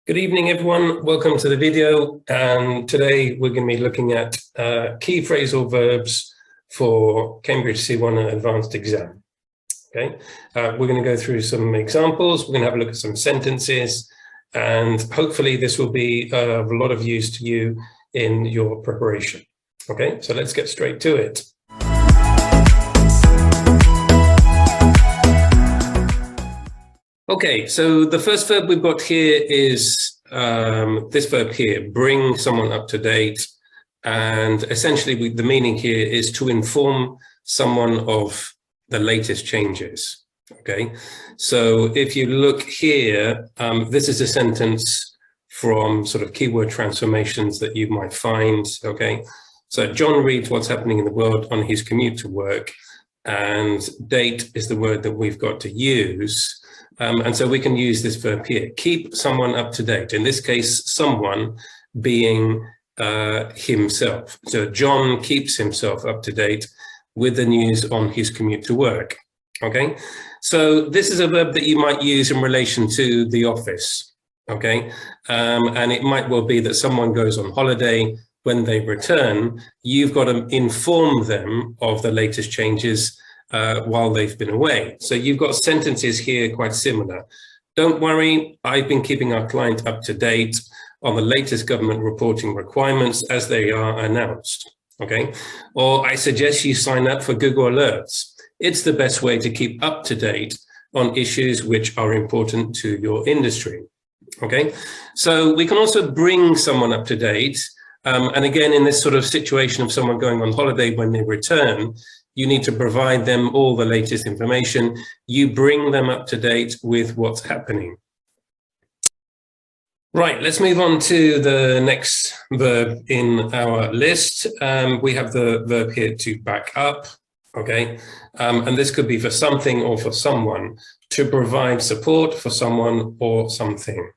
Good evening, everyone. Welcome to the video. And today we're going to be looking at key phrasal verbs for Cambridge C1 and Advanced exam. Okay, we're going to go through some examples. We're going to have a look at some sentences, and hopefully this will be of a lot of use to you in your preparation. Okay, so let's get straight to it. Okay, so the first verb we've got here is this verb here, bring someone up to date. And essentially the meaning here is to inform someone of the latest changes. Okay, so if you look here, this is a sentence from sort of keyword transformations that you might find. Okay, so John reads what's happening in the world on his commute to work, and date is the word that we've got to use. And so we can use this verb here, keep someone up to date. In this case, someone being himself. So John keeps himself up to date with the news on his commute to work. Okay, so this is a verb that you might use in relation to the office. Okay, and it might well be that someone goes on holiday. When they return, you've got to inform them of the latest changes while they've been away. So you've got sentences here quite similar. Don't worry, I've been keeping our client up to date on the latest government reporting requirements as they are announced. Okay, or I suggest you sign up for Google Alerts. It's the best way to keep up to date on issues which are important to your industry. Okay, so we can also bring someone up to date. And again, in this sort of situation of someone going on holiday, when they return, you need to provide them all the latest information. You bring them up to date with what's happening. Right, let's move on to the next verb in our list. We have the verb here to back up, okay? And this could be for something or for someone, to provide support for someone or something,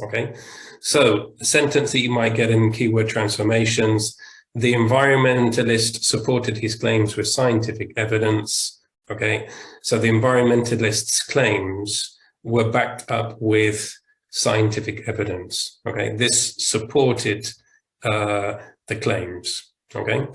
okay? So a sentence that you might get in keyword transformations: the environmentalist supported his claims with scientific evidence. Okay, so the environmentalist's claims were backed up with scientific evidence. Okay, this supported the claims. Okay,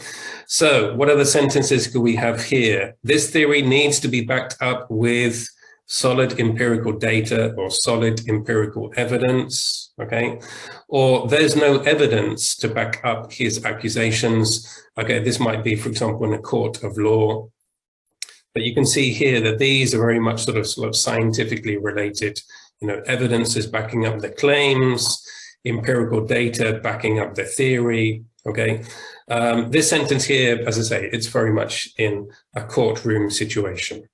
so what other sentences do we have here? This theory needs to be backed up with solid empirical data or solid empirical evidence. Okay, or there's no evidence to back up his accusations. Okay, this might be, for example, in a court of law. But you can see here that these are very much sort of scientifically related. You know, evidence is backing up the claims, empirical data backing up the theory. Okay, this sentence here, as I say, it's very much in a courtroom situation.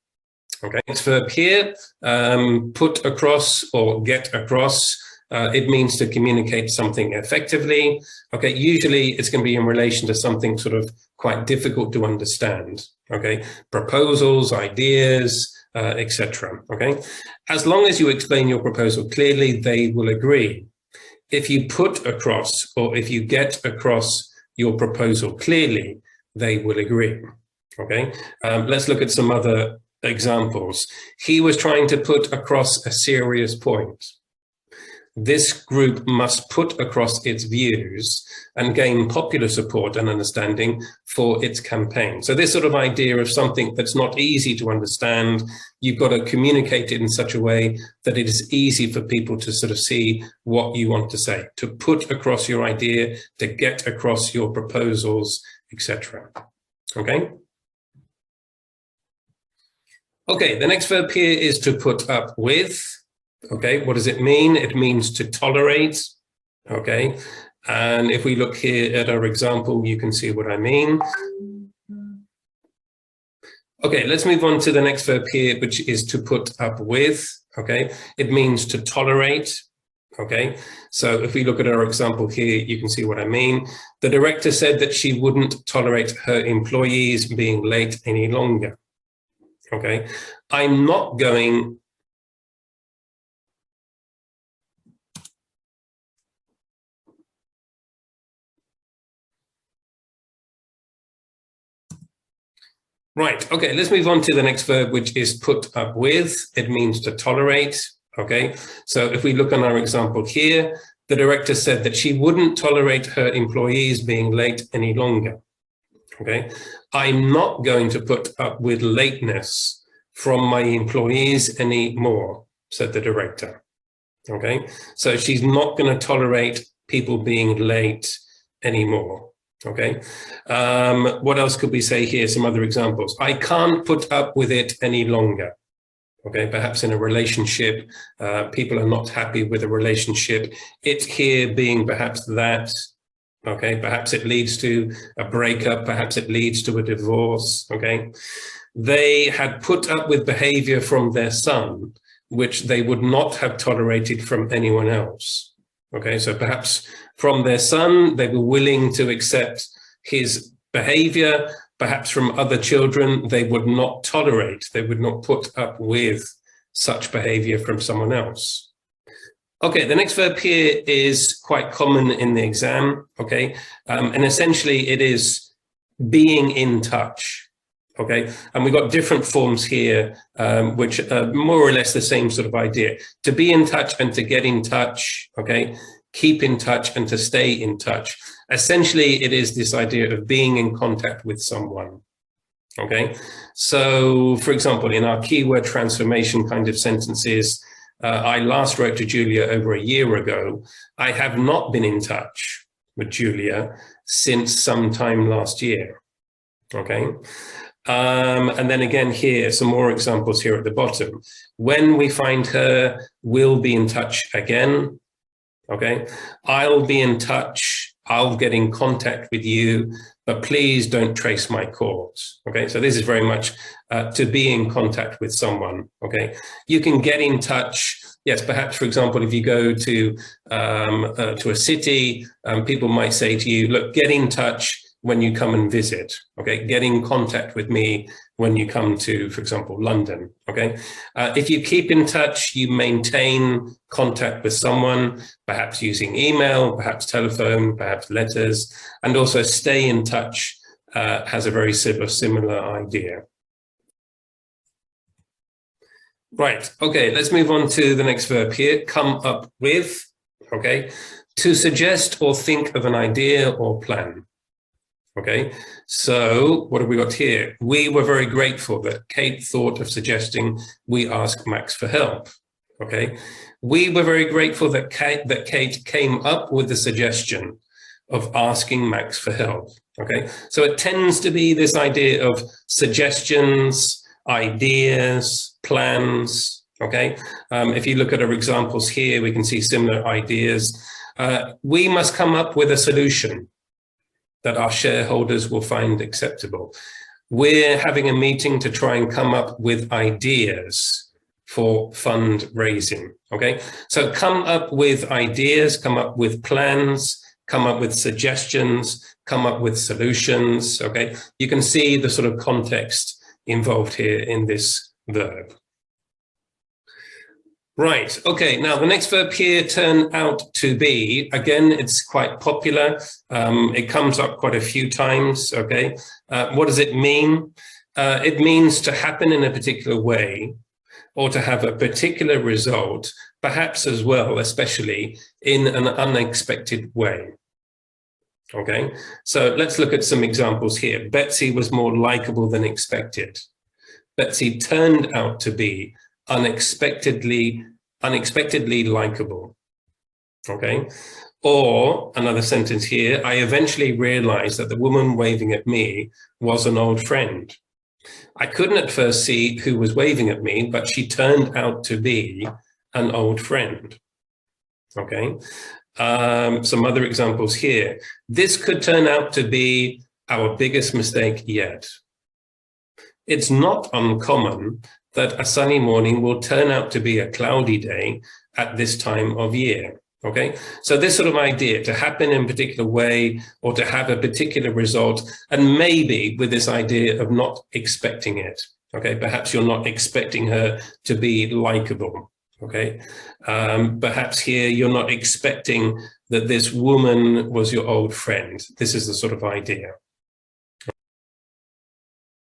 Okay, next verb here, put across or get across. It means to communicate something effectively. Okay, usually it's going to be in relation to something sort of quite difficult to understand. Okay, proposals, ideas, etc. Okay, as long as you explain your proposal clearly, they will agree. If you put across or if you get across your proposal clearly, they will agree. Okay, let's look at some other examples. He was trying to put across a serious point. This group must put across its views and gain popular support and understanding for its campaign. So this sort of idea of something that's not easy to understand, you've got to communicate it in such a way that it is easy for people to sort of see what you want to say, to put across your idea, to get across your proposals, etc. Okay? Okay, the next verb here is to put up with. Okay, what does it mean? It means to tolerate. Okay, and if we look here at our example, you can see what I mean. Okay, let's move on to the next verb here, which is to put up with. Okay, it means to tolerate. Okay, so if we look at our example here, you can see what I mean. The director said that she wouldn't tolerate her employees being late any longer. Okay, I'm not going. Right, okay, let's move on to the next verb, which is put up with. It means to tolerate. Okay, so if we look on our example here, the director said that she wouldn't tolerate her employees being late any longer. Okay, I'm not going to put up with lateness from my employees anymore, said the director. Okay, so she's not going to tolerate people being late anymore. Okay, what else could we say here? Some other examples. I can't put up with it any longer. Okay, perhaps in a relationship, people are not happy with a relationship. It here being perhaps that. Okay, perhaps it leads to a breakup, perhaps it leads to a divorce. Okay, they had put up with behavior from their son, which they would not have tolerated from anyone else. Okay, so perhaps from their son, they were willing to accept his behavior. Perhaps from other children, they would not tolerate, they would not put up with such behavior from someone else. Okay, the next verb here is quite common in the exam, okay? And essentially it is being in touch, okay? And we've got different forms here, which are more or less the same sort of idea. To be in touch and to get in touch, okay? Keep in touch and to stay in touch. Essentially, it is this idea of being in contact with someone, okay? So, for example, in our keyword transformation kind of sentences, I last wrote to Julia over a year ago. I have not been in touch with Julia since sometime last year, okay? And then again here, some more examples here at the bottom. When we find her, we'll be in touch again, okay? I'll be in touch, I'll get in contact with you, but please don't trace my calls, okay? So this is very much to be in contact with someone, okay? You can get in touch, yes, perhaps, for example, if you go to a city, people might say to you, look, get in touch when you come and visit, okay? Get in contact with me when you come to, for example, London, okay? If you keep in touch, you maintain contact with someone, perhaps using email, perhaps telephone, perhaps letters, and also stay in touch has a very similar idea. Right, okay, let's move on to the next verb here, come up with, okay? To suggest or think of an idea or plan. Okay, so what have we got here? We were very grateful that Kate thought of suggesting we ask Max for help. Okay, we were very grateful that Kate came up with the suggestion of asking Max for help. Okay, so it tends to be this idea of suggestions, ideas, plans. Okay, if you look at our examples here, we can see similar ideas. We must come up with a solution that our shareholders will find acceptable. We're having a meeting to try and come up with ideas for fundraising, okay? So come up with ideas, come up with plans, come up with suggestions, come up with solutions, okay? You can see the sort of context involved here in this verb. Right, okay, now the next verb here, turn out to be, again, it's quite popular. It comes up quite a few times, okay? What does it mean? It means to happen in a particular way or to have a particular result, perhaps as well, especially in an unexpected way. Okay, so let's look at some examples here. Betsy was more likable than expected. Betsy turned out to be unexpectedly likable, okay? Or another sentence here, I eventually realized that the woman waving at me was an old friend. I couldn't at first see who was waving at me, but she turned out to be an old friend, okay? Some other examples here. This could turn out to be our biggest mistake yet. It's not uncommon that a sunny morning will turn out to be a cloudy day at this time of year, okay? So this sort of idea to happen in a particular way or to have a particular result, and maybe with this idea of not expecting it, okay? Perhaps you're not expecting her to be likable, okay? Perhaps here you're not expecting that this woman was your old friend. This is the sort of idea.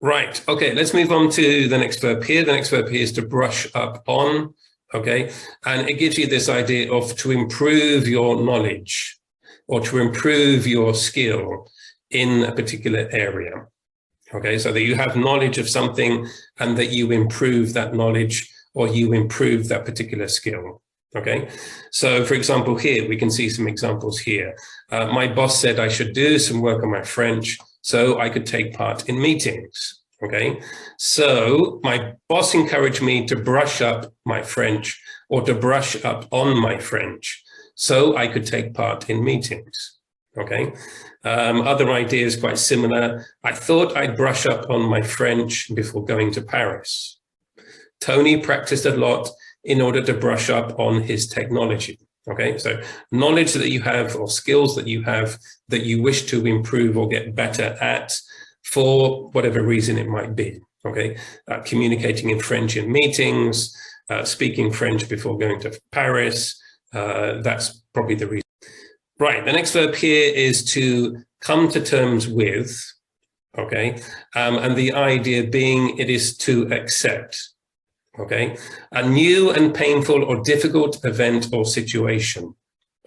Right, okay, let's move on to the next verb here. The next verb here is to brush up on, okay? And it gives you this idea of to improve your knowledge or to improve your skill in a particular area, okay? So that you have knowledge of something and that you improve that knowledge or you improve that particular skill, okay? So for example, here, we can see some examples here. My boss said I should do some work on my French so I could take part in meetings. Okay, so my boss encouraged me to brush up my French or to brush up on my French so I could take part in meetings. Okay, other ideas quite similar. I thought I'd brush up on my French before going to Paris. Tony practiced a lot in order to brush up on his technology. Okay, so knowledge that you have or skills that you wish to improve or get better at, for whatever reason it might be, okay? Communicating in French in meetings, speaking French before going to Paris, that's probably the reason. Right, the next verb here is to come to terms with, okay? And the idea being it is to accept, okay? A new and painful or difficult event or situation,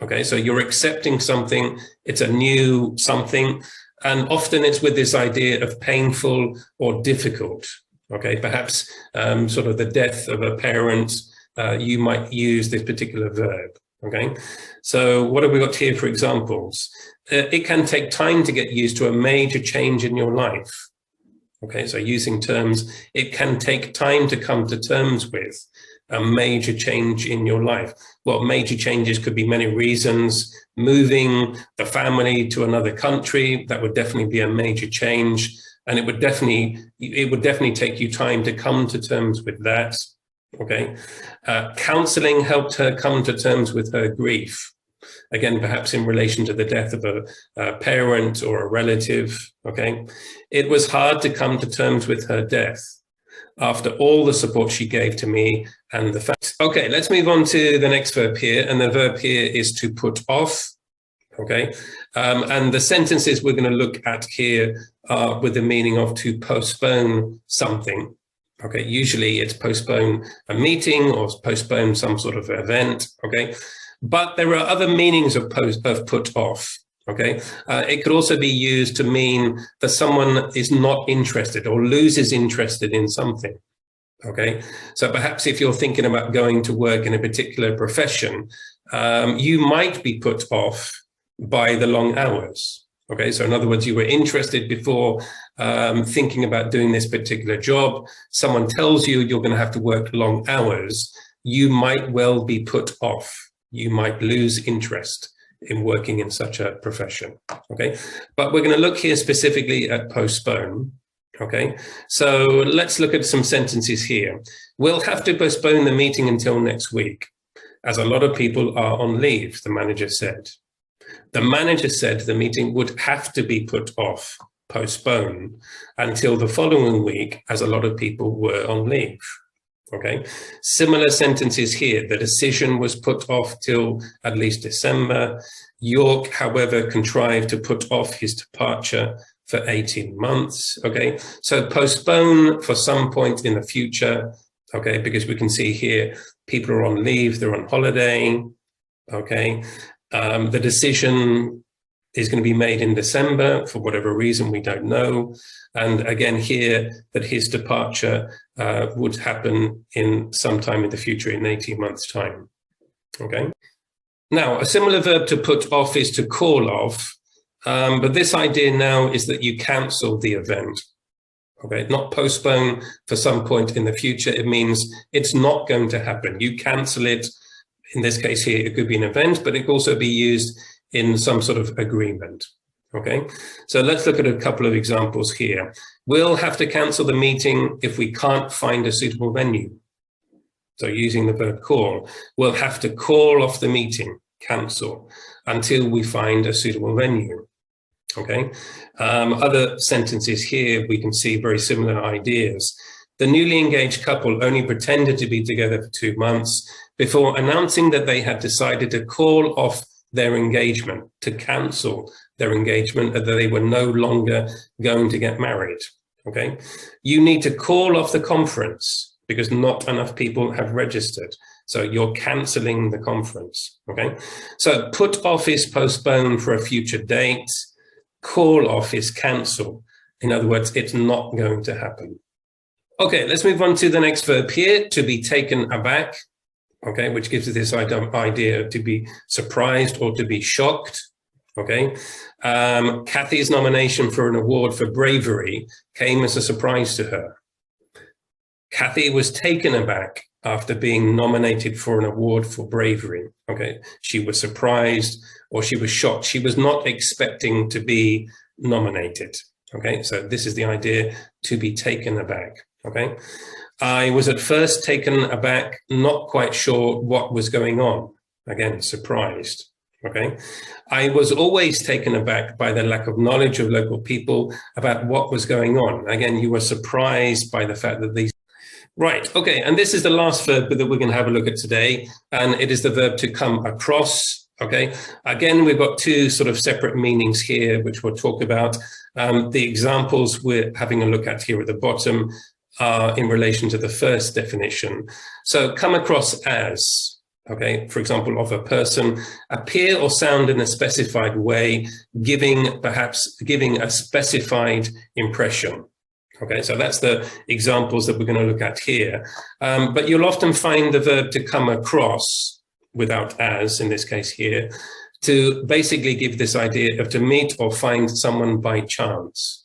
okay? So you're accepting something, it's a new something, and often it's with this idea of painful or difficult, okay? Perhaps sort of the death of a parent, you might use this particular verb, okay? So what have we got here for examples? It can take time to get used to a major change in your life, okay? So using terms, it can take time to come to terms with a major change in your life. Well, major changes could be many reasons. Moving the family to another country, that would definitely be a major change. And it would definitely take you time to come to terms with that, okay? Counseling helped her come to terms with her grief. Again, perhaps in relation to the death of a parent or a relative, okay? It was hard to come to terms with her death after all the support she gave to me and the fact. Okay, let's move on to the next verb here. And the verb here is to put off, okay? And the sentences we're going to look at here are with the meaning of to postpone something, okay? Usually it's postpone a meeting or postpone some sort of event, okay? But there are other meanings of put off. Okay, it could also be used to mean that someone is not interested or loses interest in something. Okay, so perhaps if you're thinking about going to work in a particular profession, you might be put off by the long hours. Okay, so in other words, you were interested before thinking about doing this particular job. Someone tells you you're going to have to work long hours. You might well be put off. You might lose interest in working in such a profession, okay? But we're going to look here specifically at postpone, okay? So let's look at some sentences here. We'll have to postpone the meeting until next week, as a lot of people are on leave, the manager said. The manager said the meeting would have to be put off, postponed, until the following week, as a lot of people were on leave. Okay, similar sentences here. The decision was put off till at least December. York, however, contrived to put off his departure for 18 months. Okay, so postpone for some point in the future. Okay, because we can see here people are on leave, they're on holiday. Okay, the decision is going to be made in December for whatever reason, we don't know. And again here, that his departure would happen in sometime in the future, in 18 months' time, okay? Now, a similar verb to put off is to call off, but this idea now is that you cancel the event, okay? Not postpone for some point in the future. It means it's not going to happen. You cancel it. In this case here, it could be an event, but it could also be used in some sort of agreement, okay? So let's look at a couple of examples here. We'll have to cancel the meeting if we can't find a suitable venue. So using the verb call, we'll have to call off the meeting, cancel, until we find a suitable venue, okay? Other sentences here, we can see very similar ideas. The newly engaged couple only pretended to be together for 2 months before announcing that they had decided to call off their engagement, to cancel their engagement, that they were no longer going to get married, okay? You need to call off the conference because not enough people have registered. So you're canceling the conference, okay? So put off is postpone for a future date. Call off is cancel. In other words, it's not going to happen. Okay, let's move on to the next verb here, to be taken aback, okay, which gives us this idea to be surprised or to be shocked, okay? Kathy's nomination for an award for bravery came as a surprise to her. Kathy was taken aback after being nominated for an award for bravery, okay? She was surprised or she was shocked. She was not expecting to be nominated, okay? So this is the idea, to be taken aback, okay? I was at first taken aback, not quite sure what was going on. Again, surprised, okay? I was always taken aback by the lack of knowledge of local people about what was going on. Again, you were surprised by the fact that these. Right, okay, and this is the last verb that we're going to have a look at today, and it is the verb to come across, okay? Again, we've got two sort of separate meanings here, which we'll talk about. The examples we're having a look at here at the bottom are in relation to the first definition. So come across as, okay, for example, of a person, appear or sound in a specified way, perhaps giving a specified impression. Okay, so that's the examples that we're going to look at here. But you'll often find the verb to come across without as, in this case here, to basically give this idea of to meet or find someone by chance.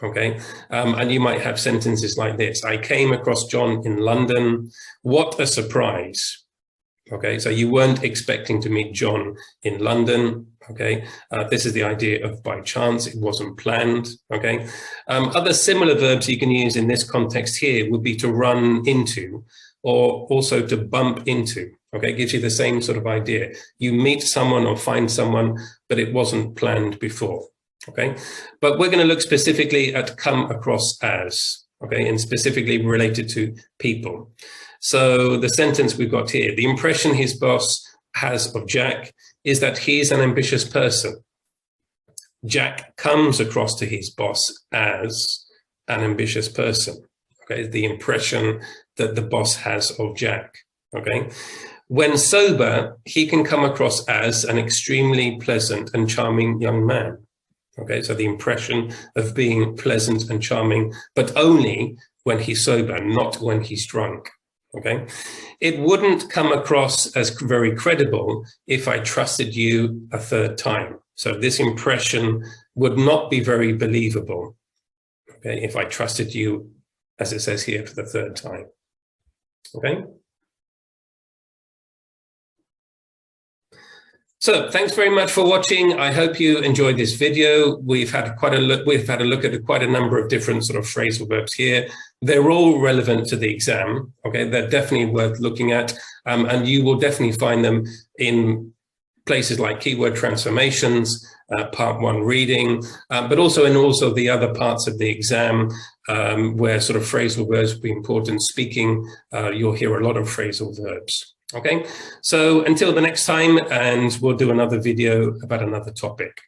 Okay, and you might have sentences like this. I came across John in London. What a surprise. Okay, so you weren't expecting to meet John in London. Okay, this is the idea of by chance, it wasn't planned. Okay, other similar verbs you can use in this context here would be to run into, or also to bump into. Okay, it gives you the same sort of idea. You meet someone or find someone, but it wasn't planned before. Okay, but we're going to look specifically at come across as, okay, and specifically related to people. So the sentence we've got here, the impression his boss has of Jack is that he's an ambitious person. Jack comes across to his boss as an ambitious person. Okay, the impression that the boss has of Jack. Okay, when sober, he can come across as an extremely pleasant and charming young man. Okay, so the impression of being pleasant and charming, but only when he's sober, not when he's drunk. Okay, it wouldn't come across as very credible if I trusted you a third time. So this impression would not be very believable, okay, if I trusted you, as it says here, for the third time. Okay. So thanks very much for watching. I hope you enjoyed this video. We've had quite a look. We've had a look at quite a number of different sort of phrasal verbs here. They're all relevant to the exam. Okay, they're definitely worth looking at, and you will definitely find them in places like keyword transformations, part 1 reading, but also in the other parts of the exam where sort of phrasal verbs will be important. Speaking, you'll hear a lot of phrasal verbs. Okay, so until the next time, and we'll do another video about another topic.